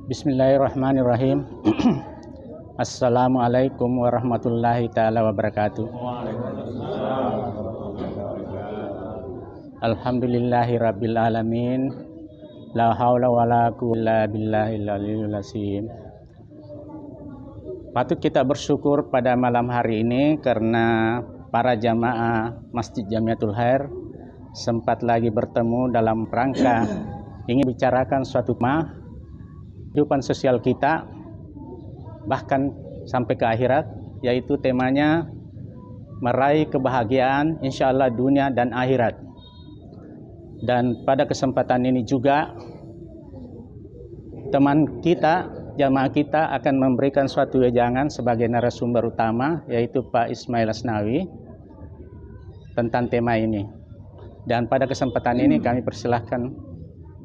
Bismillahirrahmanirrahim. Assalamualaikum warahmatullahi ta'ala wabarakatuh. Alhamdulillahi rabbil alamin. La haula wa la quwwata illa billahil aliyyil azim. Patut kita bersyukur pada malam hari ini karena para jamaah Masjid Jamiatul Khair sempat lagi bertemu dalam rangka ingin bicarakan suatu kehidupan sosial kita bahkan sampai ke akhirat, yaitu temanya meraih kebahagiaan insya Allah dunia dan akhirat. Dan pada kesempatan ini juga teman kita, jamaah kita akan memberikan suatu wejangan sebagai narasumber utama, yaitu Pak Ismail Asnawi tentang tema ini. Dan pada kesempatan ini kami persilahkan.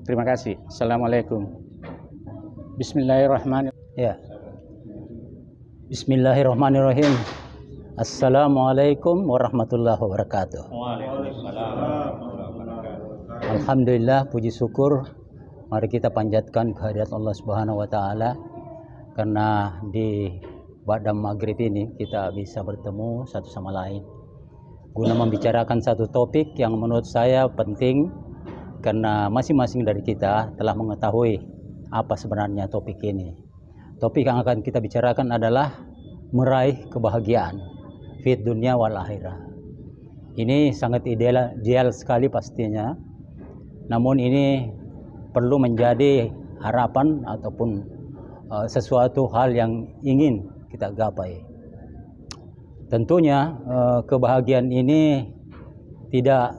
Terima kasih. Assalamualaikum. Bismillahirrahmanirrahim. Ya. Bismillahirrahmanirrahim. Assalamualaikum warahmatullahi wabarakatuh. Alhamdulillah, puji syukur mari kita panjatkan kehadirat Allah Subhanahu wa taala karena di Ba'da maghrib ini kita bisa bertemu satu sama lain guna membicarakan satu topik yang menurut saya penting karena masing-masing dari kita telah mengetahui apa sebenarnya topik ini. Topik yang akan kita bicarakan adalah meraih kebahagiaan fit dunia wal akhirah. Ini sangat ideal sekali pastinya. Namun ini perlu menjadi harapan ataupun sesuatu hal yang ingin kita gapai. Tentunya kebahagiaan ini tidak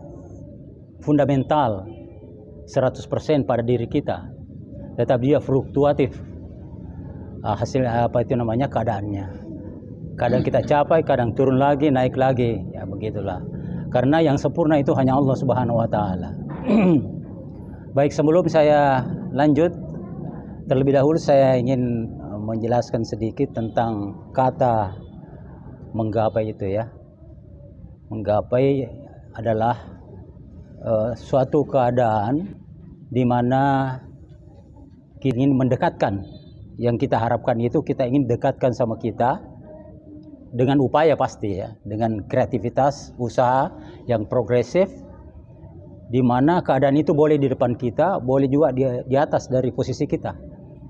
fundamental 100% pada diri kita, tetapi dia fluktuatif hasil keadaannya. Kadang kita capai, kadang turun lagi, naik lagi, ya begitulah. Karena yang sempurna itu hanya Allah Subhanahu wa taala. Baik, sebelum saya lanjut, terlebih dahulu saya ingin menjelaskan sedikit tentang kata menggapai itu ya. Menggapai adalah suatu keadaan di mana kita ingin mendekatkan, yang kita harapkan itu kita ingin dekatkan sama kita dengan upaya pasti ya, dengan kreativitas, usaha yang progresif, di mana keadaan itu boleh di depan kita, boleh juga di atas dari posisi kita.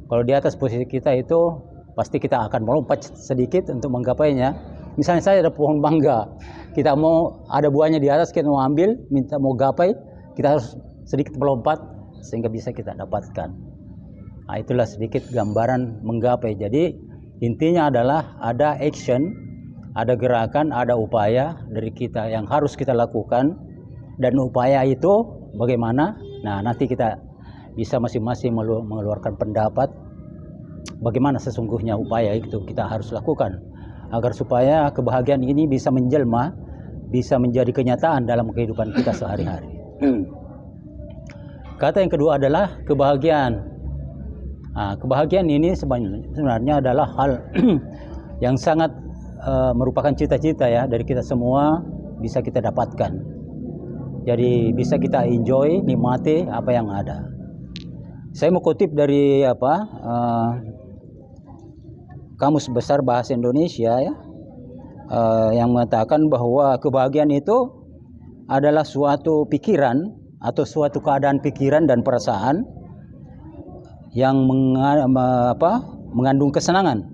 Kalau di atas posisi kita itu pasti kita akan melompat sedikit untuk menggapainya. Misalnya saya ada pohon mangga, kita mau ada buahnya di atas, kita mau ambil, mau gapai, kita harus sedikit melompat sehingga bisa kita dapatkan. Nah, itulah sedikit gambaran menggapai. Jadi intinya adalah ada action, ada gerakan, ada upaya dari kita yang harus kita lakukan. Dan upaya itu bagaimana? Nah, nanti kita bisa masing-masing mengeluarkan pendapat bagaimana sesungguhnya upaya itu kita harus lakukan agar supaya kebahagiaan ini bisa menjelma, bisa menjadi kenyataan dalam kehidupan kita sehari-hari. Kata yang kedua adalah kebahagiaan. Nah, kebahagiaan ini sebenarnya adalah hal yang sangat merupakan cita-cita ya dari kita semua bisa kita dapatkan. Jadi bisa kita enjoy, nikmati apa yang ada. Saya mau kutip dari Kamus Besar Bahasa Indonesia ya, yang mengatakan bahwa kebahagiaan itu adalah suatu pikiran atau suatu keadaan pikiran dan perasaan yang mengandung kesenangan,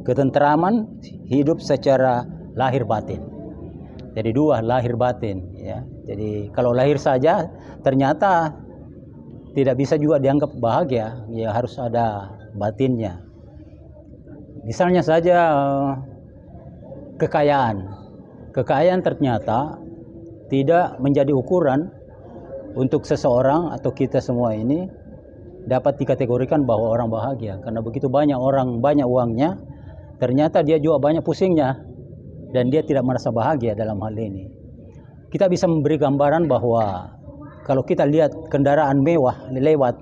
ketenteraman hidup secara lahir batin. Jadi dua, lahir batin ya. Jadi kalau lahir saja ternyata tidak bisa juga dianggap bahagia, ya harus ada batinnya. Misalnya saja kekayaan. Kekayaan ternyata tidak menjadi ukuran untuk seseorang atau kita semua ini dapat dikategorikan bahwa orang bahagia. Karena begitu banyak orang, banyak uangnya, ternyata dia juga banyak pusingnya. Dan dia tidak merasa bahagia dalam hal ini. Kita bisa memberi gambaran bahwa kalau kita lihat kendaraan mewah lewat,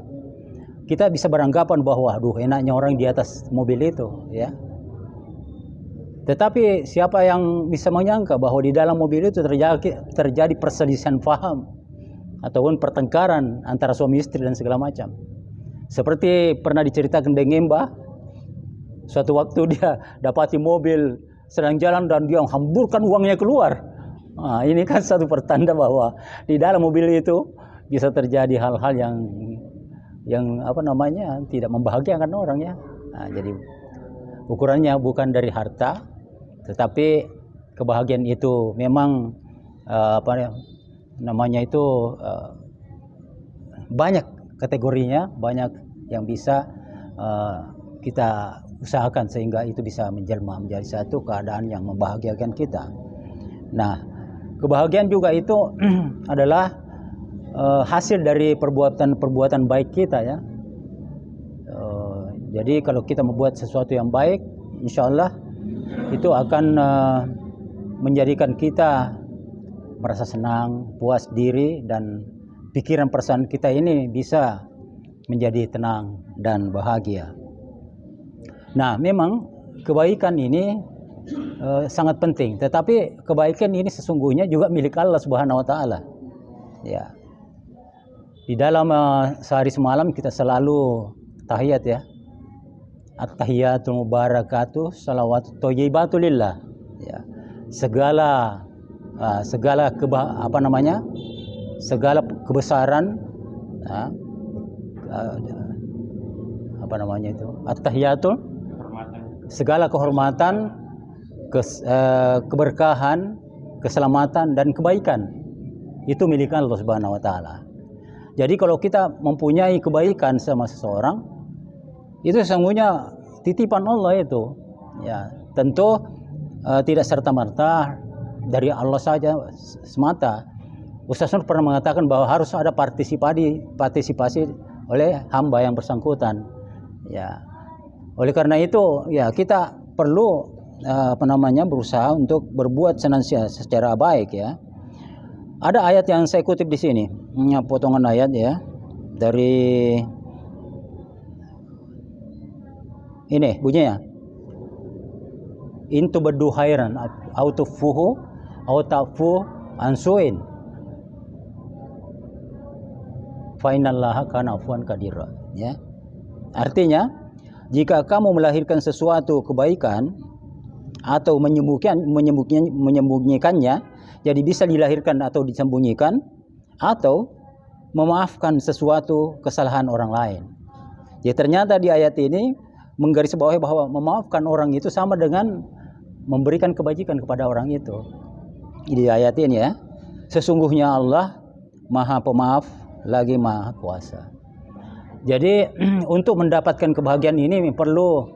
kita bisa beranggapan bahwa aduh enaknya orang di atas mobil itu ya. Tetapi siapa yang bisa menyangka bahwa di dalam mobil itu terjadi perselisihan paham ataupun pertengkaran antara suami istri dan segala macam. Seperti pernah diceritakan dengan Mbah, suatu waktu dia dapati mobil sedang jalan dan dia hamburkan uangnya keluar. Nah, ini kan satu pertanda bahwa di dalam mobil itu bisa terjadi hal-hal yang apa namanya tidak membahagiakan orang ya. Nah, jadi ukurannya bukan dari harta, tetapi kebahagiaan itu memang apa namanya itu banyak kategorinya, banyak yang bisa kita usahakan sehingga itu bisa menjelma menjadi satu keadaan yang membahagiakan kita. Nah, kebahagiaan juga itu adalah hasil dari perbuatan-perbuatan baik kita ya. Jadi kalau kita membuat sesuatu yang baik, insya Allah itu akan menjadikan kita merasa senang, puas diri, dan pikiran perasaan kita ini bisa menjadi tenang dan bahagia. Nah, memang kebaikan ini sangat penting, tetapi kebaikan ini sesungguhnya juga milik Allah Subhanahu wa taala. Ya. Di dalam sehari semalam kita selalu tahiyat ya. At-tahiyatul mubarakatuh salawatut thayyibatu lillah. Ya. Segala segala kebesaran apa namanya itu? At-tahiyatul, segala kehormatan, keberkahan, keselamatan dan kebaikan itu milik Allah Subhanahu wa taala. Jadi kalau kita mempunyai kebaikan sama seseorang, itu sesungguhnya titipan Allah itu. Ya, tentu tidak serta-merta dari Allah saja semata. Ustaz Nur pernah mengatakan bahwa harus ada partisipasi oleh hamba yang bersangkutan. Ya. Oleh karena itu, ya kita perlu berusaha untuk berbuat senantiasa secara baik ya. Ada ayat yang saya kutip di sini, potongan ayat ya dari ini bunyinya. In tubaddu khairan aw tufuhu aw ta'fu an su'in fa innallaha kana afuwan qadira ya. Artinya, jika kamu melahirkan sesuatu kebaikan atau menyembunyikannya, jadi bisa dilahirkan atau disembunyikan, atau memaafkan sesuatu kesalahan orang lain. Ya, ternyata di ayat ini menggarisbawahi bahwa memaafkan orang itu sama dengan memberikan kebajikan kepada orang itu. Di ayat ini ya, sesungguhnya Allah Maha Pemaaf lagi Maha Kuasa. Jadi untuk mendapatkan kebahagiaan ini perlu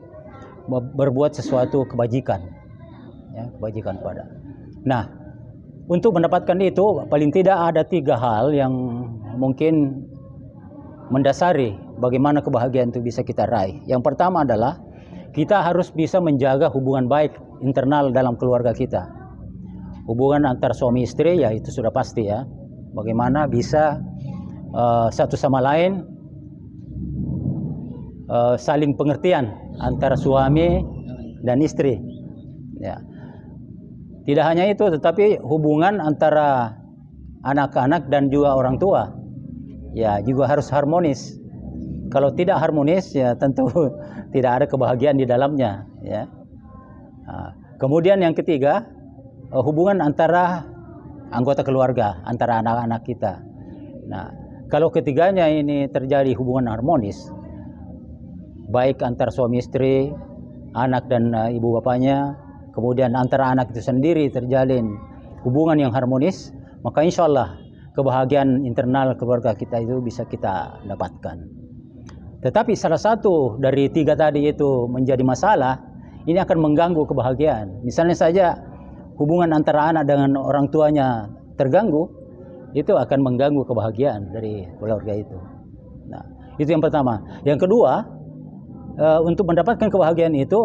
berbuat sesuatu kebajikan, ya, kebajikan pada. Nah, untuk mendapatkan itu paling tidak ada 3 hal yang mungkin mendasari bagaimana kebahagiaan itu bisa kita raih. Yang pertama adalah kita harus bisa menjaga hubungan baik internal dalam keluarga kita. Hubungan antar suami istri ya itu sudah pasti ya. Bagaimana bisa satu sama lain saling pengertian antara suami dan istri. Ya. Tidak hanya itu, tetapi hubungan antara anak-anak dan juga orang tua, ya juga harus harmonis. Kalau tidak harmonis, ya tentu tidak ada kebahagiaan di dalamnya. Ya. Nah, kemudian yang ketiga, hubungan antara anggota keluarga, antara anak-anak kita. Nah, kalau ketiganya ini terjadi hubungan harmonis, baik antar suami istri, anak dan ibu bapaknya, kemudian antara anak itu sendiri terjalin hubungan yang harmonis, maka insya Allah kebahagiaan internal keluarga kita itu bisa kita dapatkan. Tetapi salah satu dari 3 tadi itu menjadi masalah, ini akan mengganggu kebahagiaan. Misalnya saja hubungan antara anak dengan orang tuanya terganggu, itu akan mengganggu kebahagiaan dari keluarga itu. Nah, itu yang pertama. Yang kedua, untuk mendapatkan kebahagiaan itu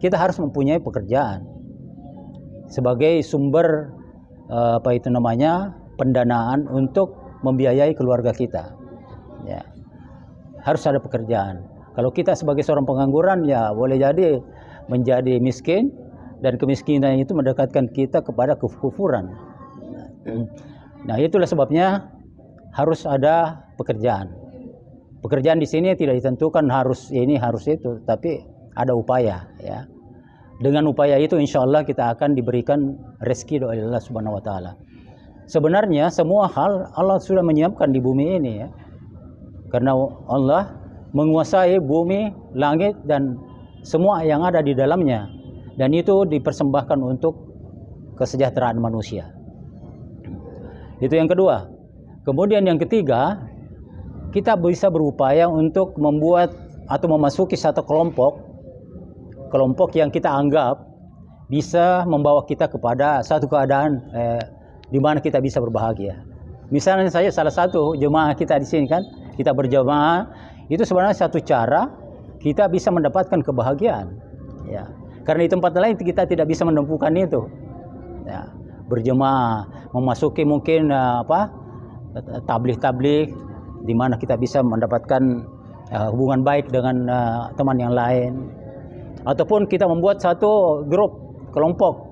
kita harus mempunyai pekerjaan sebagai sumber pendanaan untuk membiayai keluarga kita. Ya. Harus ada pekerjaan. Kalau kita sebagai seorang pengangguran ya boleh jadi menjadi miskin, dan kemiskinan itu mendekatkan kita kepada kekufuran. Nah, itulah sebabnya harus ada pekerjaan. Pekerjaan di sini tidak ditentukan harus ini harus itu, tapi ada upaya ya. Dengan upaya itu insya Allah kita akan diberikan rezeki oleh Allah Subhanahu wa taala. Sebenarnya semua hal Allah sudah menyiapkan di bumi ini ya. Karena Allah menguasai bumi, langit dan semua yang ada di dalamnya. Dan itu dipersembahkan untuk kesejahteraan manusia. Itu yang kedua. Kemudian yang ketiga, kita bisa berupaya untuk membuat atau memasuki satu kelompok yang kita anggap bisa membawa kita kepada satu keadaan di mana kita bisa berbahagia. Misalnya saya salah satu jemaah kita di sini kan, kita berjamaah, itu sebenarnya satu cara kita bisa mendapatkan kebahagiaan. Ya. Karena di tempat lain kita tidak bisa menemukan itu. Ya. Berjemaah, memasuki mungkin tabligh di mana kita bisa mendapatkan hubungan baik dengan teman yang lain, ataupun kita membuat satu grup kelompok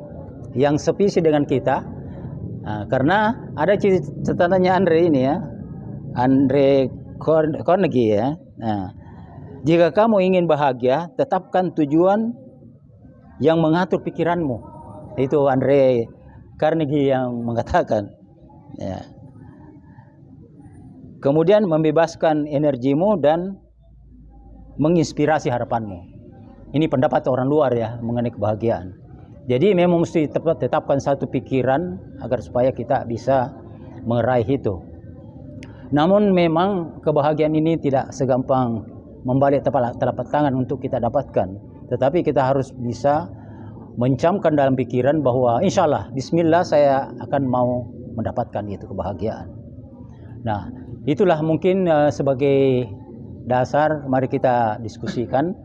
yang sevisi dengan kita, karena ada catatannya Andre Carnegie ya. Nah, jika kamu ingin bahagia, tetapkan tujuan yang mengatur pikiranmu. Itu Andre Carnegie yang mengatakan. Ya. Kemudian membebaskan energimu dan menginspirasi harapanmu. Ini pendapat orang luar ya mengenai kebahagiaan. Jadi memang mesti tetapkan satu pikiran agar supaya kita bisa meraih itu. Namun memang kebahagiaan ini tidak segampang membalik telapak tangan untuk kita dapatkan. Tetapi kita harus bisa mencamkan dalam pikiran bahwa insya Allah, bismillah saya akan mau mendapatkan itu kebahagiaan. Nah, itulah mungkin sebagai dasar mari kita diskusikan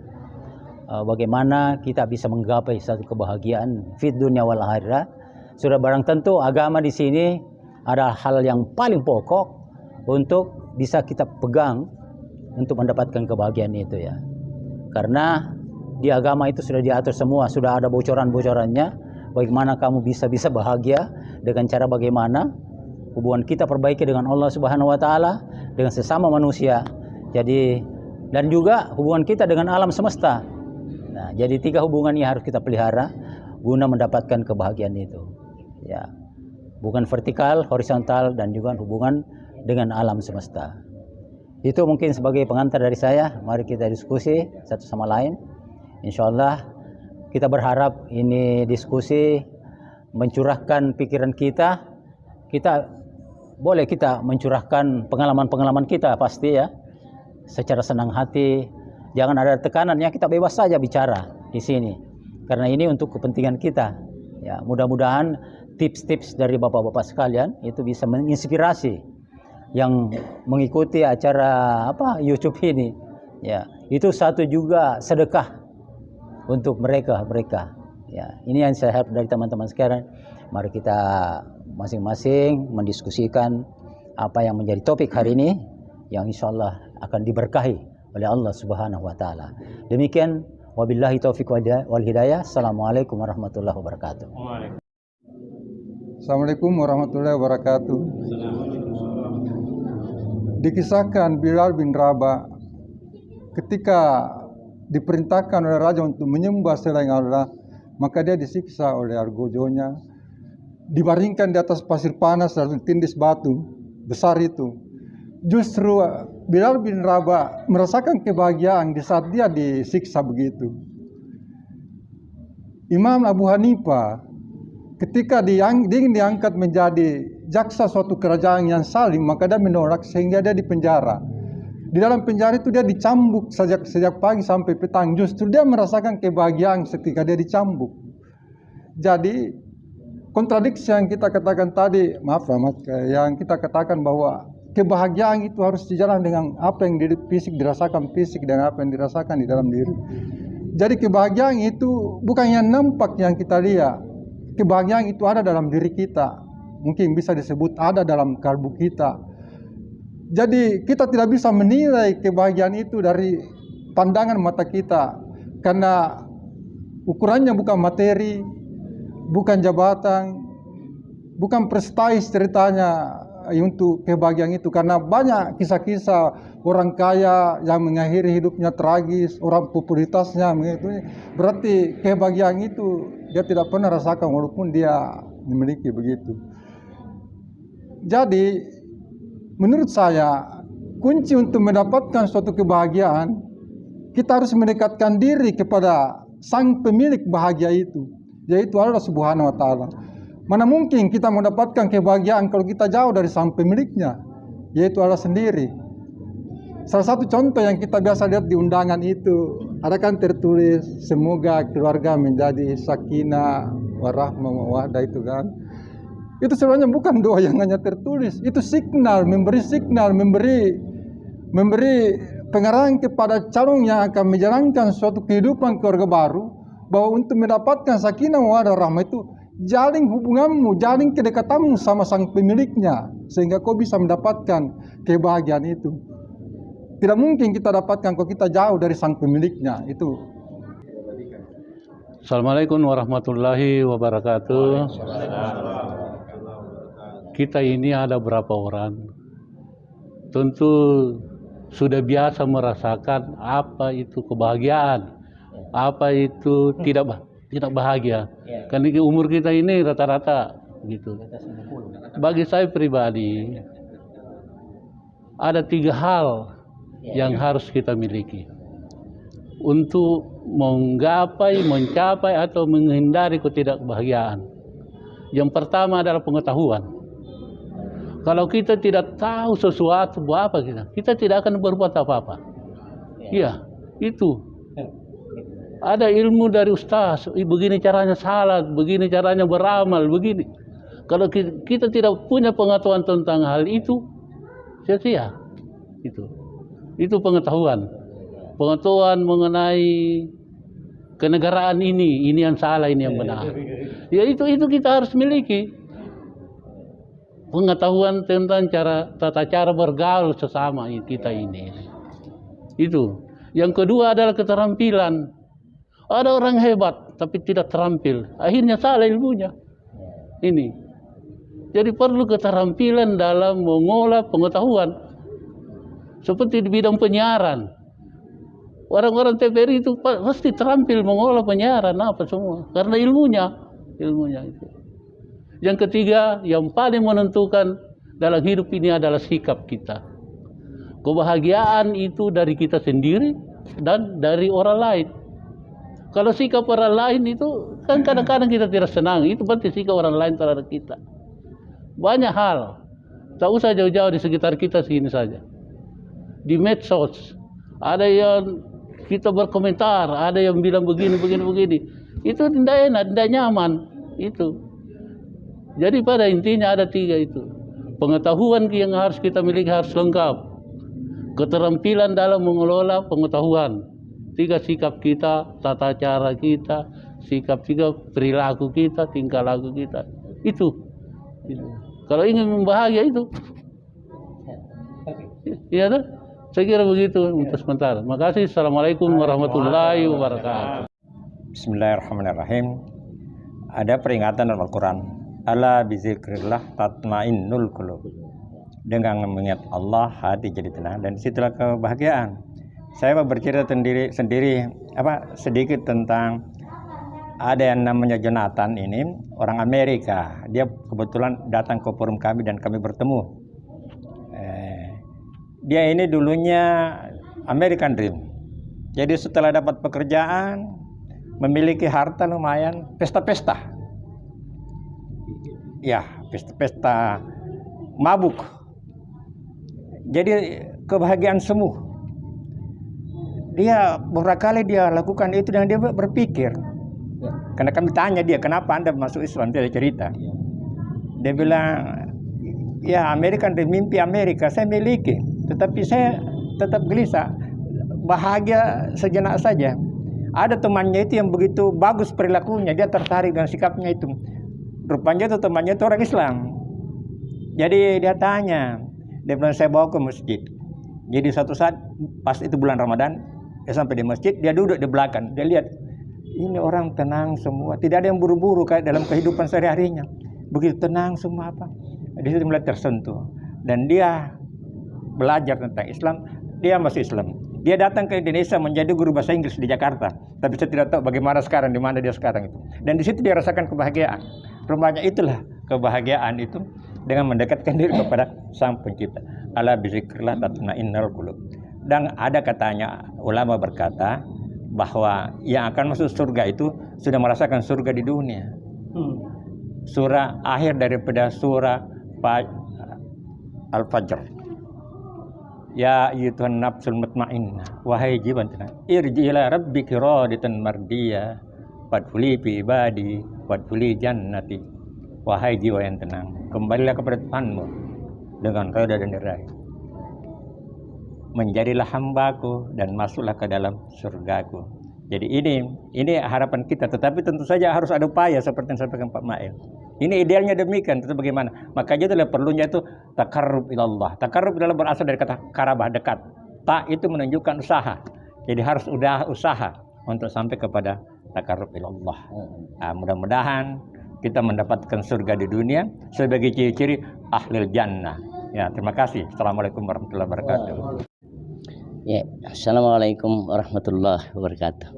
bagaimana kita bisa menggapai satu kebahagiaan fid dunya wal akhirah. Sudah barang tentu agama di sini adalah hal yang paling pokok untuk bisa kita pegang untuk mendapatkan kebahagiaan itu ya. Karena di agama itu sudah diatur semua, sudah ada bocoran-bocorannya bagaimana kamu bisa bahagia, dengan cara bagaimana hubungan kita perbaiki dengan Allah Subhanahu wa taala, dengan sesama manusia. Jadi dan juga hubungan kita dengan alam semesta. Nah, jadi 3 hubungan yang harus kita pelihara guna mendapatkan kebahagiaan itu. Ya. Hubungan vertikal, horizontal dan juga hubungan dengan alam semesta. Itu mungkin sebagai pengantar dari saya. Mari kita diskusi satu sama lain. Insya Allah kita berharap ini diskusi mencurahkan pikiran kita. Kita boleh kita mencurahkan pengalaman-pengalaman kita pasti ya. Secara senang hati. Jangan ada tekanannya, kita bebas saja bicara di sini. Karena ini untuk kepentingan kita. Ya, mudah-mudahan tips-tips dari bapak-bapak sekalian itu bisa menginspirasi yang mengikuti acara YouTube ini. Ya, itu satu juga sedekah untuk mereka. Ya, ini yang saya harap dari teman-teman sekalian. Mari kita masing-masing mendiskusikan apa yang menjadi topik hari ini yang insya Allah akan diberkahi oleh Allah Subhanahu wa taala. Demikian wabillahi taufiq wal hidayah. Assalamualaikum warahmatullahi wabarakatuh. Assalamualaikum warahmatullahi wabarakatuh. Dikisahkan Bilal bin Rabah ketika diperintahkan oleh raja untuk menyembah selain Allah, maka dia disiksa oleh argojonya, dibaringkan di atas pasir panas lalu tindis batu besar itu. Justru Bilal bin Rabah merasakan kebahagiaan di saat dia disiksa begitu. Imam Abu Hanifah ketika ingin diangkat menjadi jaksa suatu kerajaan yang zalim, maka dia menolak sehingga dia dipenjara. Di dalam penjara itu dia dicambuk sejak pagi sampai petang. Justru dia merasakan kebahagiaan ketika dia dicambuk. Jadi kontradiksi yang kita katakan tadi, yang kita katakan bahwa kebahagiaan itu harus sejalan dengan apa yang dirasakan fisik dan apa yang dirasakan di dalam diri. Jadi kebahagiaan itu bukan yang nampak yang kita lihat. Kebahagiaan itu ada dalam diri kita. Mungkin bisa disebut ada dalam kalbu kita. Jadi kita tidak bisa menilai kebahagiaan itu dari pandangan mata kita. Karena ukurannya bukan materi, bukan jabatan, bukan prestis ceritanya untuk kebahagiaan itu, karena banyak kisah-kisah orang kaya yang mengakhiri hidupnya tragis, orang popularitasnya begitu. Berarti kebahagiaan itu dia tidak pernah rasakan walaupun dia memiliki begitu. Jadi menurut saya kunci untuk mendapatkan suatu kebahagiaan, kita harus mendekatkan diri kepada sang pemilik bahagia itu, yaitu Allah Subhanahu wa Ta'ala. Mana mungkin kita mendapatkan kebahagiaan kalau kita jauh dari sang pemiliknya, yaitu Allah sendiri. Salah satu contoh yang kita biasa lihat di undangan itu, ada kan tertulis, semoga keluarga menjadi sakinah, warahmah, mawaddah itu kan. Itu sebenarnya bukan doa yang hanya tertulis, itu signal, memberi pengarahan kepada calon yang akan menjalankan suatu kehidupan keluarga baru, bahwa untuk mendapatkan sakinah, mawaddah, rahmah itu jalin hubunganmu, jalin kedekatanmu sama sang pemiliknya, sehingga kau bisa mendapatkan kebahagiaan itu. Tidak mungkin kita dapatkan kalau kita jauh dari sang pemiliknya itu. Assalamualaikum warahmatullahi wabarakatuh. Kita ini ada berapa orang? Tentu sudah biasa merasakan apa itu kebahagiaan, apa itu tidak bahagia. Karena umur kita ini rata-rata gitu. Bagi saya pribadi ada 3 hal yang harus kita miliki untuk mencapai atau menghindari ketidakbahagiaan. Yang pertama adalah pengetahuan. Kalau kita tidak tahu sesuatu apa kita tidak akan berbuat apa-apa. Iya, itu. Ada ilmu dari ustaz, begini caranya salat, begini caranya beramal, begini. Kalau kita tidak punya pengetahuan tentang hal itu, sia-sia. Itu pengetahuan. Pengetahuan mengenai kenegaraan ini yang salah, ini yang benar. Ya itu kita harus miliki. Pengetahuan tentang tata cara bergaul sesama kita ini. Itu. Yang kedua adalah keterampilan. Ada orang hebat tapi tidak terampil, akhirnya salah ilmunya. Ini. Jadi perlu keterampilan dalam mengolah pengetahuan. Seperti di bidang penyiaran. Orang-orang TVRI itu pasti terampil mengolah penyiaran apa semua karena ilmunya itu. Yang ketiga, yang paling menentukan dalam hidup ini adalah sikap kita. Kebahagiaan itu dari kita sendiri dan dari orang lain. Kalau sikap orang lain itu kan kadang-kadang kita tidak senang, itu berarti sikap orang lain terhadap kita. Banyak hal, tak usah jauh-jauh di sekitar kita sini saja. Di medsos, ada yang kita berkomentar, ada yang bilang begini. Itu tidak enak, tidak nyaman. Itu. Jadi pada intinya ada 3 itu. Pengetahuan yang harus kita miliki harus lengkap. Keterampilan dalam mengelola pengetahuan. 3 sikap kita, tata cara kita, sikap perilaku kita, tingkah laku kita. Itu. Kalau ingin membahagia itu. Iya kan? Saya kira begitu untuk sementara. Makasih. Assalamualaikum warahmatullahi wabarakatuh. Bismillahirrahmanirrahim. Ada peringatan dalam Al-Quran. Ala bizikrillah tatmainnul qulub. Dengan mengingat Allah hati jadi tenang, dan disitulah kebahagiaan. Saya mau bercerita sendiri sedikit tentang ada yang namanya Jonathan, ini orang Amerika. Dia kebetulan datang ke forum kami dan kami bertemu. Dia ini dulunya American Dream. Jadi setelah dapat pekerjaan, memiliki harta lumayan, pesta-pesta. Ya, pesta-pesta mabuk. Jadi kebahagiaan semu. Dia beberapa kali dia lakukan itu dan dia berpikir. Karena kami tanya dia, kenapa Anda masuk Islam? Dia cerita. Dia bilang, ya Amerika, mimpi Amerika saya miliki. Tetapi saya tetap gelisah. Bahagia sejenak saja. Ada temannya itu yang begitu bagus perilakunya. Dia tertarik dengan sikapnya itu. Rupanya itu temannya itu orang Islam. Jadi dia tanya. Dia bilang, saya bawa ke masjid. Jadi suatu saat pas itu bulan Ramadan, dia sampai di masjid, dia duduk di belakang. Dia lihat, ini orang tenang semua. Tidak ada yang buru-buru kayak dalam kehidupan sehari-harinya. Begitu tenang semua apa. Di situ mulai tersentuh dan dia belajar tentang Islam. Dia masuk Islam. Dia datang ke Indonesia menjadi guru bahasa Inggris di Jakarta. Tapi saya tidak tahu bagaimana sekarang, di mana dia sekarang itu. Dan di situ dia rasakan kebahagiaan. Rupanya itulah kebahagiaan itu dengan mendekatkan diri kepada Sang Pencipta. Ala bizikrillah tatma'innul qulub. Dan ada katanya, ulama berkata bahwa yang akan masuk surga itu sudah merasakan surga di dunia. Surah akhir daripada surah Al-Fajr. Ya ayyuhan nafsul mutmainnah, wahai jiwa tenang, irji ila rabbiki radiyatan mardiyah, fadkhuli fi ibadi, fadkhuli jannati. Wahai jiwa yang tenang, kembalilah kepada Tuhanmu dengan redha dan diraih. Menjadilah hambaku dan masuklah ke dalam surgaku. Jadi ini harapan kita, tetapi tentu saja harus ada upaya seperti yang disampaikan Pak Mail. Ini idealnya demikian, tentu bagaimana? Makanya itulah perlunya itu takarrub ilallah. Takarrub ilallah berasal dari kata karabah, dekat. Tak itu menunjukkan usaha. Jadi harus usaha untuk sampai kepada takarrub ilallah. Nah, mudah-mudahan kita mendapatkan surga di dunia sebagai ciri-ciri ahlil jannah. Ya, terima kasih. Assalamualaikum warahmatullahi wabarakatuh. Ya, assalamualaikum warahmatullahi wabarakatuh.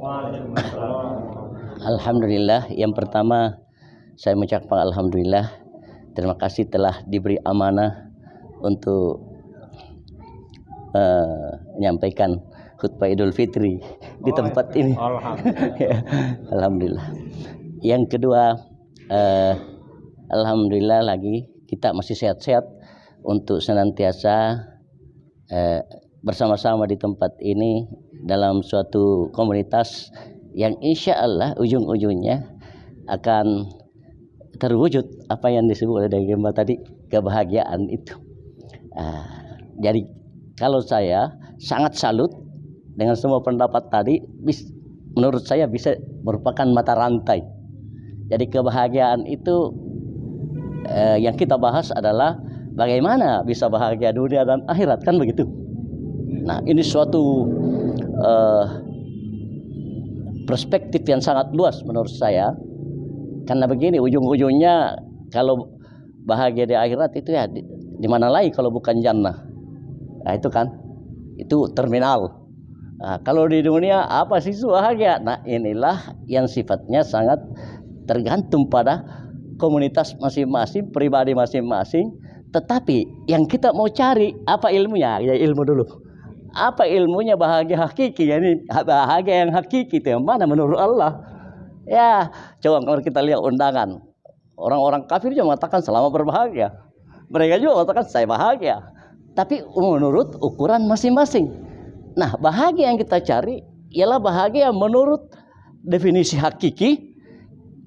Alhamdulillah, yang pertama saya mengucapkan alhamdulillah, terima kasih telah diberi amanah untuk menyampaikan khutbah Idul Fitri di tempat ini. Alhamdulillah. Yang kedua, alhamdulillah lagi kita masih sehat-sehat untuk senantiasa bersama-sama di tempat ini dalam suatu komunitas yang insya Allah ujung-ujungnya akan terwujud apa yang disebut oleh Gemba tadi, kebahagiaan itu. Jadi kalau saya sangat salut dengan semua pendapat tadi, menurut saya bisa merupakan mata rantai. Jadi kebahagiaan itu yang kita bahas adalah bagaimana bisa bahagia dunia dan akhirat, kan begitu. Nah, ini suatu perspektif yang sangat luas menurut saya. Karena begini, ujung-ujungnya kalau bahagia di akhirat itu ya di mana lagi kalau bukan jannah. Nah itu kan, itu terminal. Nah, kalau di dunia apa sih bahagia? Nah inilah yang sifatnya sangat tergantung pada komunitas masing-masing, pribadi masing-masing. Tetapi yang kita mau cari apa ilmunya? Ya ilmu dulu. Apa ilmunya bahagia hakiki? Yani bahagia yang hakiki itu yang mana menurut Allah? Ya, coba kalau kita lihat undangan, orang-orang kafir juga mengatakan selamat berbahagia. Mereka juga mengatakan saya bahagia. Tapi menurut ukuran masing-masing. Nah, bahagia yang kita cari ialah bahagia menurut definisi hakiki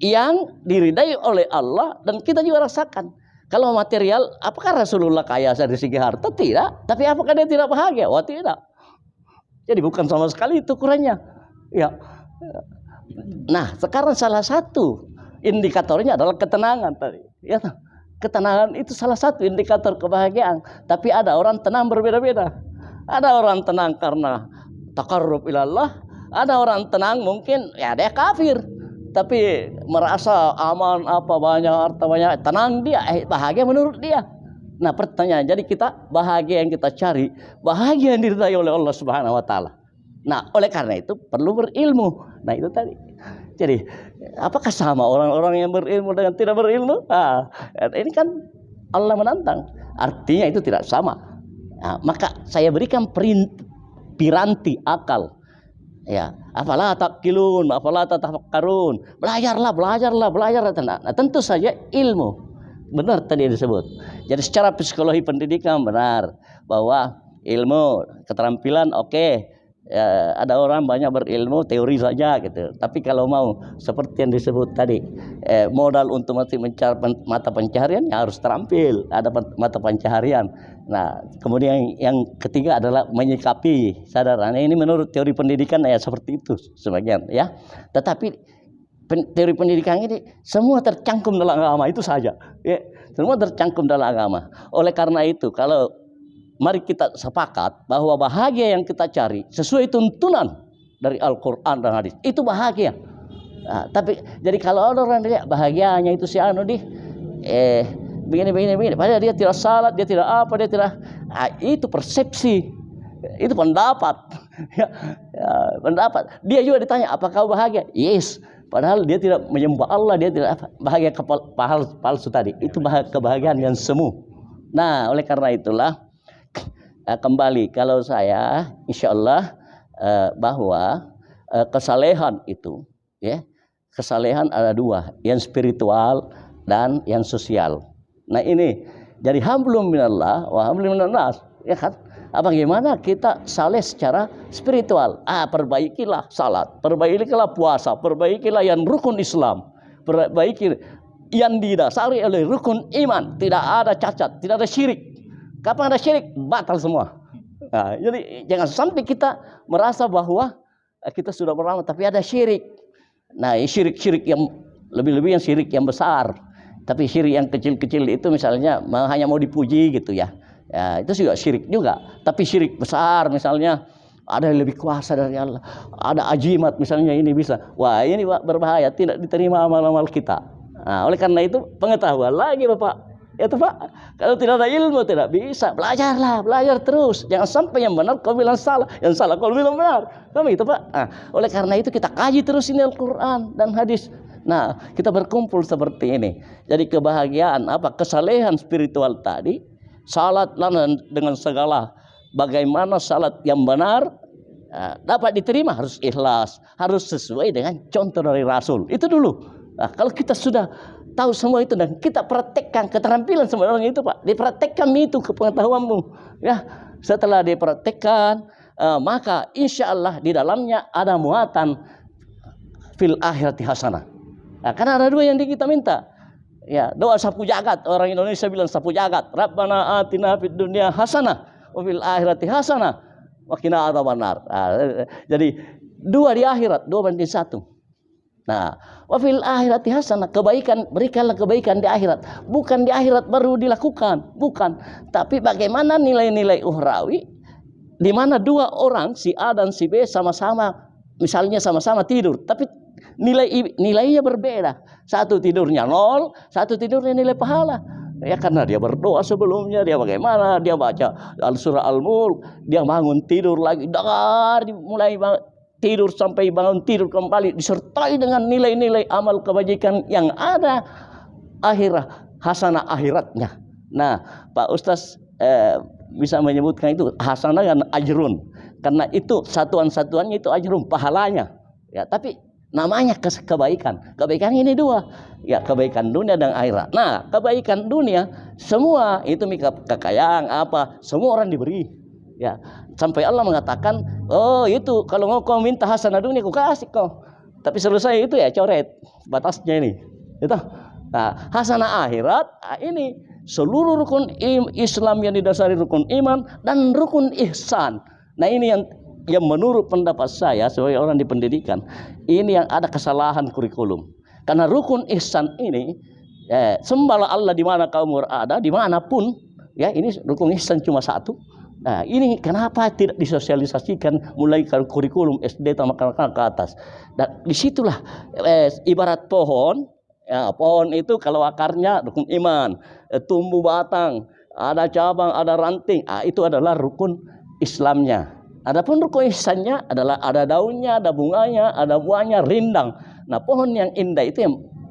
yang diridai oleh Allah dan kita juga rasakan. Kalau material, apakah Rasulullah kaya dari segi harta? Tidak. Tapi apakah dia tidak bahagia? Wah, tidak. Jadi bukan sama sekali itu ukurannya. Ya. Nah, sekarang salah satu indikatornya adalah ketenangan tadi. Ya, ketenangan itu salah satu indikator kebahagiaan. Tapi ada orang tenang berbeda-beda. Ada orang tenang karena takarrub ilallah. Ada orang tenang mungkin ya dia kafir, tapi merasa aman, apa banyak harta banyak, tenang dia, bahagia menurut dia. Nah, pertanyaan, jadi kita bahagia yang kita cari, bahagia yang diridai oleh Allah Subhanahu wa taala. Nah, oleh karena itu perlu berilmu. Nah, itu tadi. Jadi, apakah sama orang-orang yang berilmu dengan tidak berilmu? Nah, ini kan Allah menantang. Artinya itu tidak sama. Nah, maka saya berikan piranti akal. Ya, afala taqilun, afala tatafakkarun. Belajarlah. Nah, tentu saja ilmu. Benar tadi disebut. Jadi secara psikologi pendidikan benar bahwa ilmu, keterampilan oke. Ya, ada orang banyak berilmu teori saja gitu. Tapi kalau mau seperti yang disebut tadi, modal untuk mencari mata pencaharian ya harus terampil, ada mata pencaharian. Nah, kemudian yang ketiga adalah menyikapi sadar. Nah, ini menurut teori pendidikan ya seperti itu sebagian ya. Tetapi teori pendidikan ini semua tercangkum dalam agama itu saja. Ya, semua tercangkum dalam agama. Oleh karena itu kalau mari kita sepakat bahwa bahagia yang kita cari sesuai tuntunan dari Al-Quran dan hadis. Itu bahagia. Nah, tapi jadi kalau ada orang lihat bahagianya itu si anu begini. Padahal dia tidak salat, dia tidak apa, dia tidak. Itu persepsi, itu pendapat. Pendapat. Dia juga ditanya, apa kau bahagia? Yes. Padahal dia tidak menyembah Allah, dia tidak bahagia palsu tadi. Itu kebahagiaan yang semu. Nah, oleh karena itulah kembali kalau saya, insya Allah bahwa kesalehan itu, ya, kesalehan ada dua, yang spiritual dan yang sosial. Nah ini jadi hablum minallah wa hablum minannas, ya kan? Bagaimana kita saleh secara spiritual? Perbaikilah salat, perbaikilah puasa, perbaikilah yang rukun Islam, perbaiki yang didasari oleh rukun iman, tidak ada cacat, tidak ada syirik. Kapan ada syirik, batal semua. Nah, jadi jangan sampai kita merasa bahwa kita sudah beramal tapi ada syirik. Nah, syirik-syirik yang lebih-lebih yang syirik yang besar. Tapi syirik yang kecil-kecil itu misalnya hanya mau dipuji gitu ya. Ya, itu juga syirik juga. Tapi syirik besar misalnya ada yang lebih kuasa dari Allah. Ada ajimat misalnya ini bisa. Wah, ini berbahaya, tidak diterima amal-amal kita. Nah, oleh karena itu pengetahuan lagi Bapak. Itu Pak, kalau tidak ada ilmu tidak bisa. Belajarlah, belajar terus. Jangan sampai yang benar kau bilang salah, yang salah kau bilang benar. Kami itu Pak. Nah, oleh karena itu kita kaji terus ini Al-Quran dan hadis. Nah, kita berkumpul seperti ini. Jadi kebahagiaan kesalehan spiritual tadi, salat dengan segala bagaimana salat yang benar dapat diterima, harus ikhlas, harus sesuai dengan contoh dari Rasul. Itu dulu. Nah, kalau kita sudah tahu semua itu dan kita praktekkan keterampilan sebenarnya itu Pak, dipraktekkan itu kepengetahuanmu. Ya, setelah dipraktekkan maka insya Allah di dalamnya ada muatan fil akhirati hasanah. Nah, karena ada dua yang kita minta. Ya, doa sapu jagat, orang Indonesia bilang sapu jagat. Rabbana atina fid dunya hasanah wa fil akhirati hasanah wa qina adzabannar. Nah, jadi dua di akhirat, 2:1. Nah, wa fil akhirati hasanah, kebaikan, berikanlah kebaikan di akhirat. Bukan di akhirat baru dilakukan, bukan. Tapi bagaimana nilai-nilai ukhrawi di mana dua orang si A dan si B sama-sama misalnya sama-sama tidur, tapi nilainya berbeda. Satu tidurnya 0, satu tidurnya nilai pahala. Ya karena dia berdoa sebelumnya, dia bagaimana, dia baca surah Al-Mulk, dia bangun tidur lagi, dari mulai tidur sampai bangun tidur kembali disertai dengan nilai-nilai amal kebajikan yang ada hasanah akhiratnya. Nah, Pak Ustaz bisa menyebutkan itu hasanah dan ajrun. Karena itu satuan-satuannya itu ajrun, pahalanya. Ya, tapi namanya kebaikan. Kebaikan ini dua. Ya, kebaikan dunia dan akhirat. Nah, kebaikan dunia semua itu kekayaan semua orang diberi. Ya, sampai Allah mengatakan, "Oh, itu kalau kau minta hasanah dunia aku kasih kau." Tapi selesai itu ya coret batasnya ini. Itu. Nah, hasanah akhirat ini seluruh rukun Islam yang didasari rukun iman dan rukun ihsan. Nah, ini yang menurut pendapat saya sebagai orang di pendidikan, ini yang ada kesalahan kurikulum. Karena rukun ihsan ini, sembahlah Allah di mana kamu berada, dimanapun, ya ini rukun ihsan cuma satu. Nah, ini kenapa tidak disosialisasikan mulai dari kurikulum SD sampai ke atas? Dan disitulah ibarat pohon, ya, pohon itu kalau akarnya rukun iman, tumbuh batang, ada cabang, ada ranting, itu adalah rukun Islamnya. Adapun rukun ihsannya adalah ada daunnya, ada bunganya, ada buahnya, rindang. Nah, pohon yang indah itu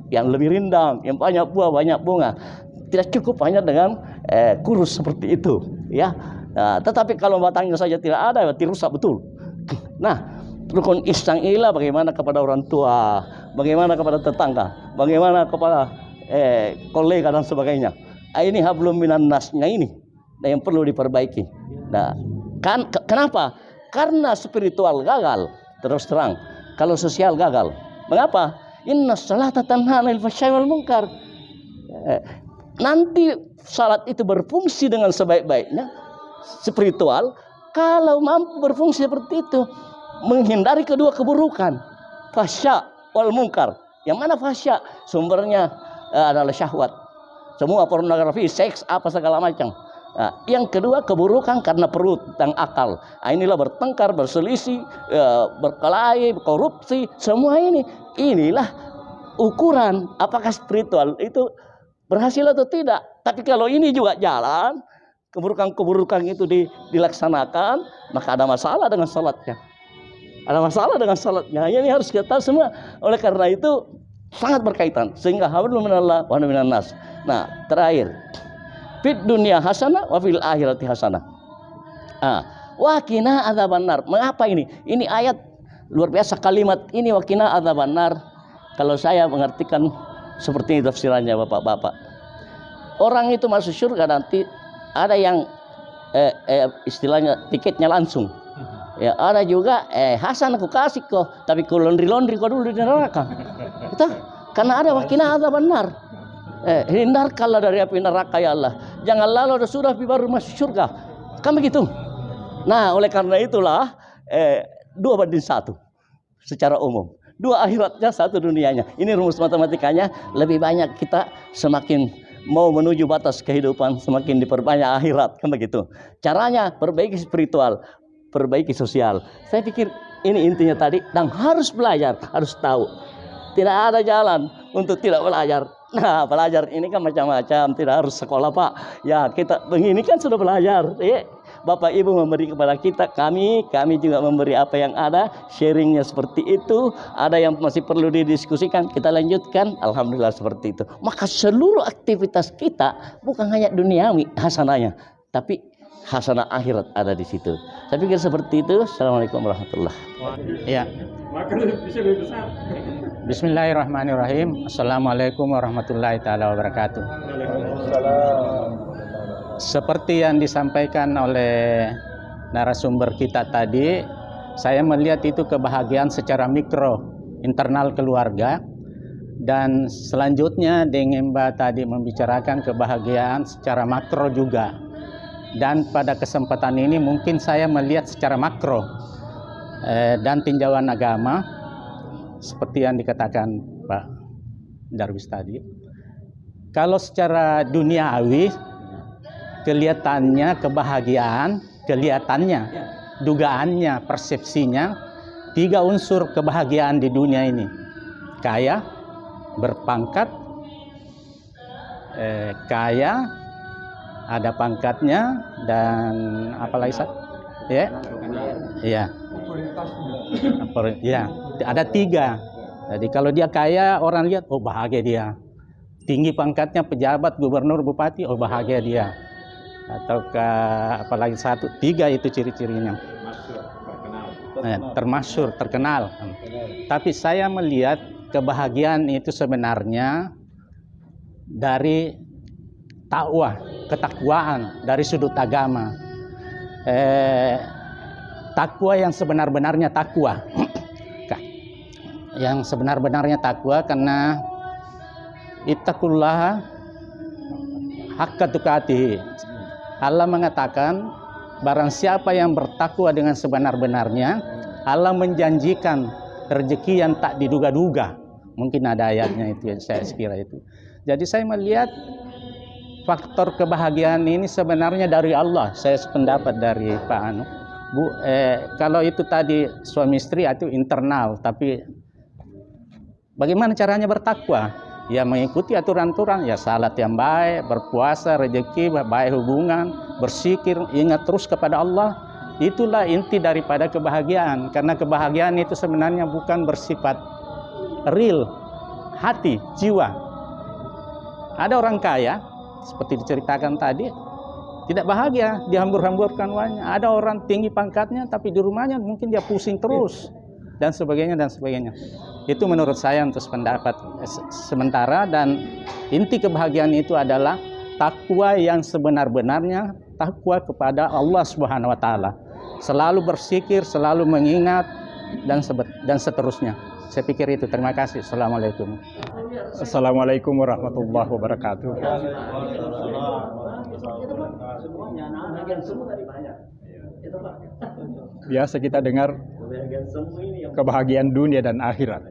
yang lebih rindang, yang banyak buah, banyak bunga. Tidak cukup hanya dengan kurus seperti itu, ya. Nah, tetapi kalau batangnya saja tidak ada, berarti rusak betul. Nah, rukun ihsan inilah bagaimana kepada orang tua, bagaimana kepada tetangga, bagaimana kepada kolega dan sebagainya. Ini hablum minan nasnya ini yang perlu diperbaiki. Nah, kenapa? Karena spiritual gagal, terus terang. Kalau sosial gagal. Mengapa? Inna sholata tanha 'anil fahsya'i wal munkar. Nanti salat itu berfungsi dengan sebaik-baiknya spiritual kalau mampu berfungsi seperti itu, menghindari kedua keburukan, fahsya wal munkar. Yang mana fahsya? Sumbernya adalah syahwat. Semua pornografi, seks, apa segala macam. Nah, yang kedua keburukan karena perut dan akal. Nah, inilah bertengkar, berselisih, berkelahi, korupsi, semua ini. Inilah ukuran apakah spiritual itu berhasil atau tidak. Tapi kalau ini juga jalan, keburukan-keburukan itu dilaksanakan, maka ada masalah dengan salatnya. Ada masalah dengan salatnya. Ini harus kita tahu semua. Oleh karena itu sangat berkaitan. Sehingga hablum minallah wa minan nas. Nah, terakhir. Fid dunya hasanah wa fil akhirati hasanah. Wa qina adzabannar. Mengapa ini? Ini ayat luar biasa, kalimat ini wa qina adzabannar. Kalau saya mengartikan seperti ini tafsirannya Bapak-bapak. Orang itu masuk surga nanti ada yang istilahnya tiketnya langsung. Ya, ada juga Hasan aku kasih kok, tapi kau laundry kau dulu di neraka. Itu karena ada wakina azab benar. Hindarkanlah dari api neraka ya Allah. Jangan lalu sudah baru masuk surga. Kan begitu. Nah, oleh karena itulah 2 banding 1 secara umum. 2 akhiratnya, 1 dunianya. Ini rumus matematikanya. Lebih banyak kita semakin mau menuju batas kehidupan, semakin diperbanyak akhirat, kan begitu. Caranya perbaiki spiritual, perbaiki sosial. Saya pikir ini intinya tadi, dan harus belajar, harus tahu. Tidak ada jalan untuk tidak belajar. Nah, belajar ini kan macam-macam, tidak harus sekolah Pak. Ya, kita begini kan sudah belajar. Bapak Ibu memberi kepada kita, kami juga memberi apa yang ada, sharingnya seperti itu. Ada yang masih perlu didiskusikan, kita lanjutkan. Alhamdulillah seperti itu. Maka seluruh aktivitas kita bukan hanya duniawi hasanahnya, tapi hasanah akhirat ada di situ. Saya pikir seperti itu. Assalamualaikum warahmatullahi wabarakatuh. Ya. Bismillahirrahmanirrahim. Assalamualaikum warahmatullahi taala wabarakatuh. Seperti yang disampaikan oleh narasumber kita tadi, saya melihat itu kebahagiaan secara mikro, internal keluarga. Dan selanjutnya dengan Mbak tadi membicarakan kebahagiaan secara makro juga. Dan pada kesempatan ini mungkin saya melihat secara makro dan tinjauan agama seperti yang dikatakan Pak Darwis tadi. Kalau secara duniawi kelihatannya kebahagiaan, kelihatannya, dugaannya, persepsinya 3 unsur kebahagiaan di dunia ini. Kaya, berpangkat, kaya, ada pangkatnya, dan apalagi Sat? Ya, ya, ada 3. Jadi kalau dia kaya, orang lihat, oh bahagia dia. Tinggi pangkatnya, pejabat, gubernur, bupati, oh bahagia dia. Ataukah apalagi 1, 3 itu ciri-cirinya. Termasyhur, terkenal. Tapi saya melihat kebahagiaan itu sebenarnya dari takwa, ketakwaan, dari sudut agama. Takwa yang sebenar-benarnya takwa. Yang sebenar-benarnya takwa karena ittaqullaha haqqa tuqatih. Allah mengatakan barang siapa yang bertakwa dengan sebenar-benarnya, Allah menjanjikan rezeki yang tak diduga-duga. Mungkin ada ayatnya itu, saya kira itu. Jadi saya melihat faktor kebahagiaan ini sebenarnya dari Allah. Saya sependapat dari Pak Anu. Bu, kalau itu tadi suami istri itu internal, tapi bagaimana caranya bertakwa? Ya mengikuti aturan-aturan, ya salat yang baik, berpuasa, rezeki, baik hubungan, berzikir, ingat terus kepada Allah. Itulah inti daripada kebahagiaan. Karena kebahagiaan itu sebenarnya bukan bersifat real, hati, jiwa. Ada orang kaya, seperti diceritakan tadi, tidak bahagia, dihambur-hamburkan uangnya. Ada orang tinggi pangkatnya, tapi di rumahnya mungkin dia pusing terus, dan sebagainya, dan sebagainya. Itu menurut saya untuk pendapat sementara, dan inti kebahagiaan itu adalah takwa yang sebenar-benarnya, takwa kepada Allah Subhanahu wa taala. Selalu berzikir, selalu mengingat, dan seterusnya. Saya pikir itu. Terima kasih. Assalamualaikum. Assalamualaikum warahmatullahi wabarakatuh. Biasa kita dengar kebahagiaan dunia dan akhirat.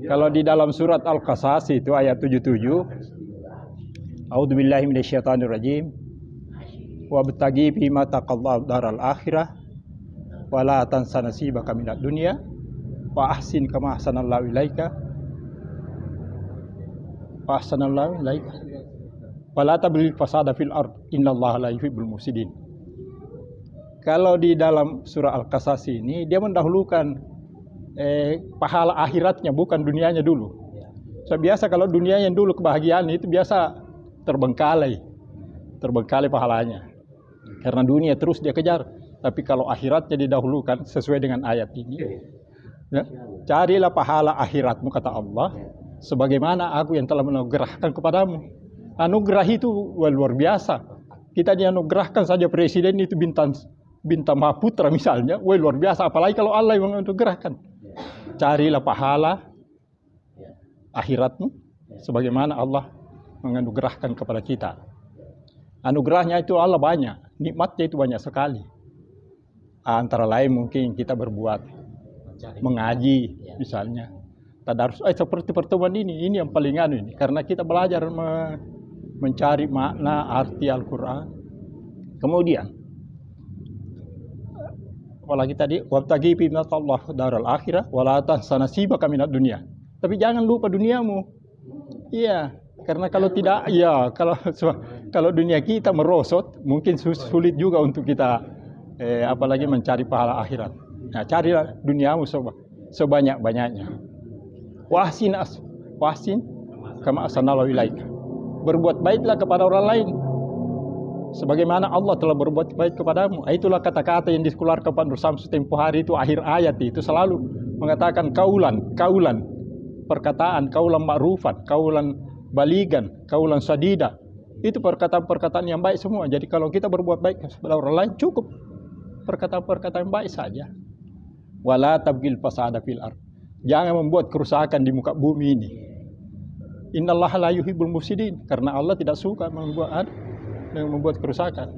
Kalau di dalam surat Al-Qasas itu ayat 77, A'udzubillahi minasyaitonirrajim. Wabtaghi fima taqallahu daral akhirah wa la tansa nasibaka minad dunya wa ahsin kama ahsanallahu ilaika wa ahsanallahu ilaika. Wala tabil fasada fil ard innallaha la yuhibbul mufsidin. Kalau di dalam surah Al-Qasas ini dia mendahulukan pahala akhiratnya, bukan dunianya dulu. So, biasa kalau dunianya dulu kebahagiaan itu biasa terbengkalai pahalanya. Karena dunia terus dia kejar. Tapi kalau akhiratnya didahulukan sesuai dengan ayat ini. Ya, carilah pahala akhiratmu kata Allah. Sebagaimana aku yang telah menugerahkan kepadamu. Anugerah itu luar biasa. Kita dianugerahkan saja presiden itu bintang Mahaputra misalnya. Luar biasa. Apalagi kalau Allah yang menugerahkan. Carilah pahala akhiratmu. Sebagaimana Allah menganugerahkan kepada kita. Anugerahnya itu Allah banyak. Nikmatnya itu banyak sekali. Antara lain mungkin kita berbuat mengaji misalnya. Tadarus seperti pertemuan ini yang paling ini karena kita belajar mencari makna arti Al-Qur'an. Kemudian apalagi tadi wabtaghi fi Allah daral akhirah wala tansa nasibaka minad dunya. Tapi jangan lupa duniamu. Iya, karena kalau tidak kalau dunia kita merosot mungkin sulit juga untuk kita apalagi mencari pahala akhirat. Nah, carilah duniamu sebanyak-banyaknya. Wahsin kama ahsanallahu ilaika. Berbuat baiklah kepada orang lain sebagaimana Allah telah berbuat baik kepadamu. Itulah kata-kata yang dikeluarkan Pak Nur Samsu tempo hari itu akhir ayat itu selalu mengatakan kaulan, perkataan kaulan ma'rufan, kaulan baligan, kaulan sadida. Itu perkataan-perkataan yang baik semua. Jadi kalau kita berbuat baik kepada orang lain cukup perkataan-perkataan yang baik saja. Wala tabghil fasada fil ard. Jangan membuat kerusakan di muka bumi ini. Innallaha la yuhibbul mufsidin. Karena Allah tidak suka membuat kerusakan.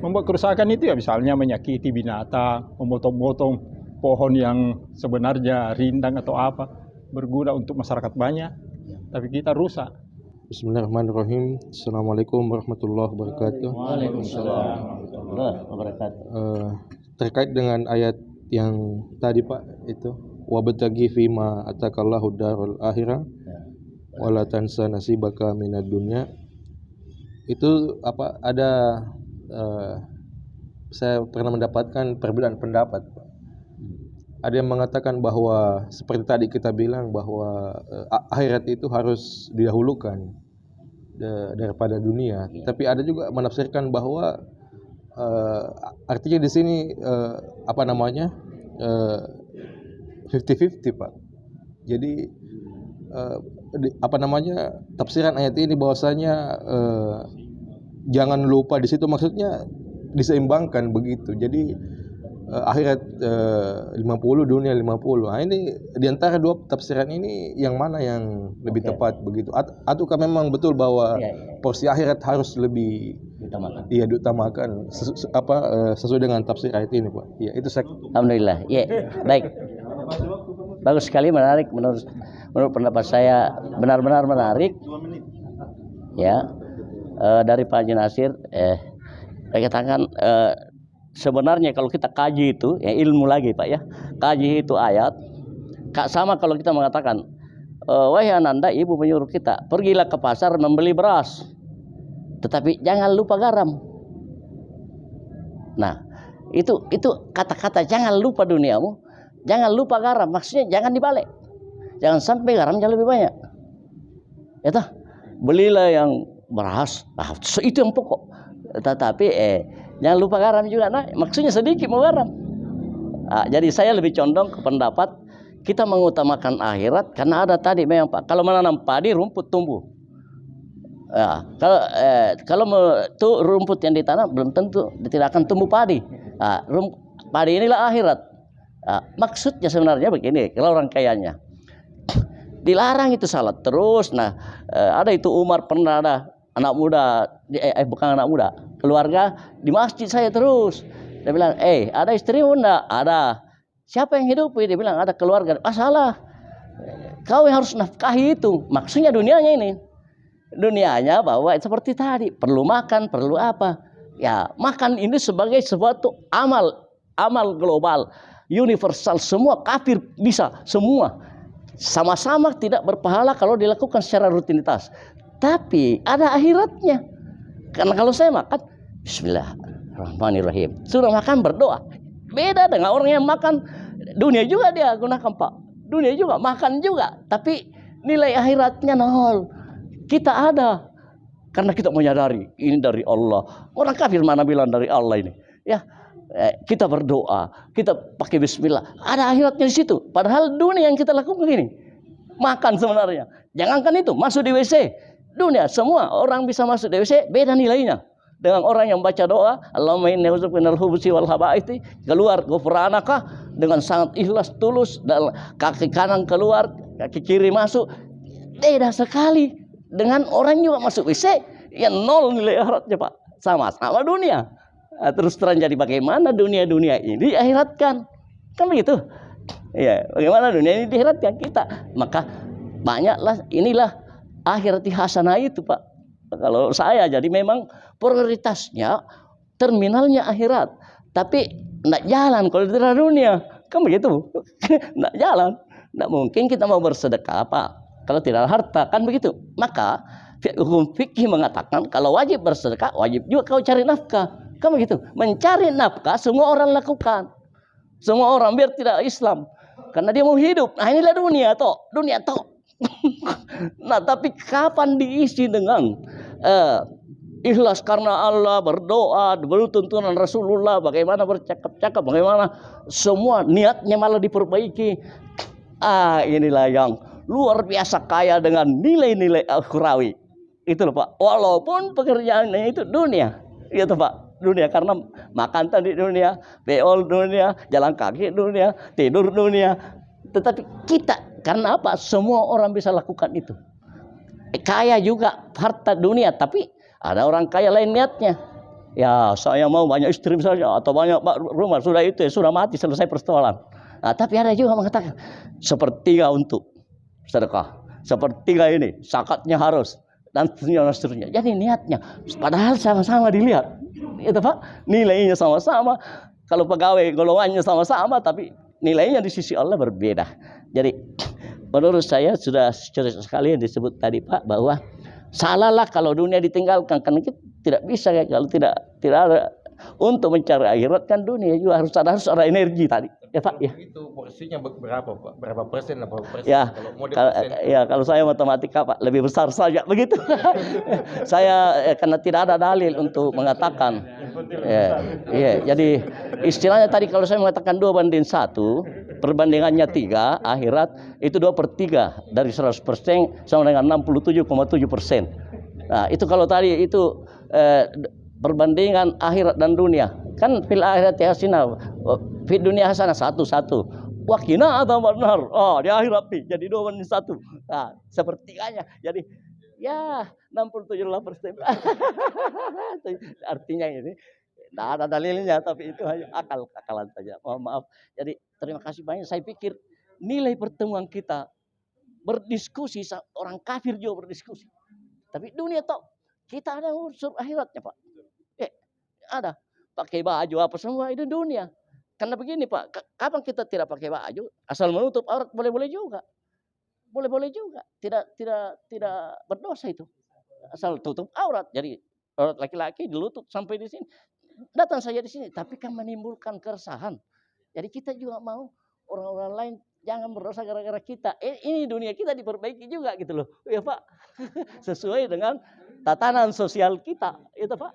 Membuat kerusakan itu ya misalnya menyakiti binatang, memotong-motong pohon yang sebenarnya rindang atau apa, berguna untuk masyarakat banyak, tapi kita rusak. Bismillahirrahmanirrahim. Assalamualaikum warahmatullahi wabarakatuh. Waalaikumsalam warahmatullahi wabarakatuh. Terkait dengan ayat yang tadi Pak itu wabtaghi fima atakallahu darul akhirah wala tansa nasibaka minad dunya. Itu apa ada saya pernah mendapatkan perbedaan pendapat Pak. Ada yang mengatakan bahwa seperti tadi kita bilang bahwa akhirat itu harus didahulukan daripada dunia. Tapi ada juga menafsirkan bahwa artinya di sini 50-50 Pak. Jadi tafsiran ayat ini bahwasanya jangan lupa di situ maksudnya diseimbangkan begitu. Jadi akhirat 50 dunia 50. Nah, ini di antara dua tafsiran ini yang mana yang lebih tepat begitu? Ataukah memang betul bahwa porsi akhirat harus lebih diutamakan sesuai dengan tafsir ayat ini Pak? Ya, itu saya. Alhamdulillah. Ya, baik. Bagus sekali, menarik menurut pendapat saya, benar-benar menarik. Ya. Dari Pak Haji Nasir saya katakan sebenarnya kalau kita kaji itu ya ilmu lagi Pak ya. Kaji itu ayat sama kalau kita mengatakan wahai Ananda, ibu menyuruh kita pergilah ke pasar membeli beras. Tetapi jangan lupa garam. Nah, itu kata-kata jangan lupa duniamu, jangan lupa garam. Maksudnya jangan dibalik. Jangan sampai garamnya lebih banyak. Ya toh? Belilah yang beras. Nah, itu yang pokok. Tetapi jangan lupa garam juga. Nah, maksudnya sedikit mau garam. Nah, jadi saya lebih condong ke pendapat kita mengutamakan akhirat karena ada tadi memang Pak. Kalau menanam padi rumput tumbuh. Ya, kalau rumput yang ditanam belum tentu tidak akan tumbuh padi. Nah, padi inilah akhirat. Nah, maksudnya sebenarnya begini, kalau rangkaiannya dilarang itu salat terus. Nah, ada itu Umar pernah ada anak muda, bukan anak muda, keluarga di masjid saya terus. Dia bilang, ada istrimu enggak? Ada. Siapa yang hidupi? Dia bilang ada keluarga. Salah. Kau yang harus nafkahi itu. Maksudnya dunianya ini. Dunianya bahwa seperti tadi perlu makan, perlu apa? Ya, makan ini sebagai suatu amal global, universal, semua kafir bisa, semua sama-sama tidak berpahala kalau dilakukan secara rutinitas. tapi ada akhiratnya. Karena kalau saya makan Bismillahirrahmanirrahim, sudah makan berdoa. Beda dengan orang yang makan dunia juga dia gunakan Pak, dunia juga makan juga, tapi nilai akhiratnya nol. Kita ada karena kita menyadari ini dari Allah. Orang kafir mana bilang dari Allah ini? Ya, kita berdoa, kita pakai Bismillah, ada akhiratnya di situ. Padahal dunia yang kita lakukan ini makan sebenarnya. Jangankan itu, masuk di WC. Dunia semua orang bisa masuk di WC, beda nilainya. Dengan orang yang baca doa, Allahumma inni a'udzubika minal khubuthi wal khaba'ith, keluar ghufranaka dengan sangat ikhlas tulus, dan kaki kanan keluar, kaki kiri masuk. Beda sekali dengan orang juga masuk WC yang nol nilai akhiratnya Pak. Sama-sama dunia. Nah, terus terang jadi bagaimana dunia-dunia ini diakhiratkan? Kan begitu? Ya, bagaimana dunia ini diakhiratkan kita? Maka banyaklah inilah akhirati hasanah itu Pak. Kalau saya jadi memang prioritasnya terminalnya akhirat, tapi tidak jalan kalau tidak dunia, kan begitu? Tidak jalan, tidak mungkin kita mau bersedekah Pak kalau tidak ada harta, kan begitu? Maka hukum fikih mengatakan kalau wajib bersedekah, wajib juga kau cari nafkah, kan begitu? Mencari nafkah semua orang lakukan, semua orang biar tidak Islam, karena dia mau hidup. Nah inilah dunia toh. Nah tapi kapan diisi dengan ikhlas karena Allah, berdoa, bertuntunan Rasulullah, bagaimana bercakap-cakap, bagaimana semua niatnya malah diperbaiki. Inilah yang luar biasa kaya dengan nilai-nilai akhrawi. Itu loh Pak. Walaupun pekerjaannya itu dunia, itu Pak, dunia karena makan tadi dunia, beol dunia, jalan kaki dunia, tidur dunia. Tetapi kita karena apa? Semua orang bisa lakukan itu. Kaya juga harta dunia, tapi ada orang kaya lain niatnya. Ya saya mau banyak istri misalnya, atau banyak rumah, sudah itu ya, sudah mati selesai persoalan. Nah, tapi ada juga mengatakan sepertiga untuk sedekah, sepertiga ini zakatnya harus, dan seterusnya. Jadi niatnya, padahal sama-sama dilihat, itu Pak, nilainya sama-sama. Kalau pegawai golongannya sama-sama, tapi nilainya di sisi Allah berbeda. Jadi menurut saya sudah sekali yang disebut tadi Pak, bahwa salahlah kalau dunia ditinggalkan, karena kita tidak bisa kalau tidak ada untuk mencari akhirat, kan dunia juga harus ada energi tadi ya Pak ya. Itu porsinya berapa Pak? Berapa persen? Ya, kalau saya matematika Pak lebih besar saja begitu. Saya karena tidak ada dalil untuk mengatakan. Jadi istilahnya tadi kalau saya mengatakan 2:1, perbandingannya 3, akhirat itu 2/3 dari 100% sama dengan 67,7%. Nah itu kalau tadi itu perbandingan akhirat dan dunia, kan fil akhirati hasanah, fid dunia hasanah 1-1. Wakina atau benar, di akhirat nih jadi 2:1. Nah sepertiganya jadi ya 67,8%. Artinya ini tidak ada dalilnya, tapi itu hanya akalan saja. Mohon maaf. Jadi terima kasih banyak. Saya pikir nilai pertemuan kita berdiskusi, orang kafir juga berdiskusi. Tapi dunia toh kita ada unsur akhiratnya Pak. Ada pakai baju apa semua itu dunia. Karena begini Pak, kapan kita tidak pakai baju asal menutup aurat boleh-boleh juga. Boleh-boleh juga. Tidak berdosa itu. Asal tutup aurat. Jadi aurat laki-laki dilutut sampai di sini. Datang saja di sini, tapi kan menimbulkan keresahan. Jadi kita juga mau orang-orang lain jangan berdosa gara-gara kita. Ini dunia kita diperbaiki juga gitu loh. Ya Pak. Sesuai dengan tatanan sosial kita, itu Pak.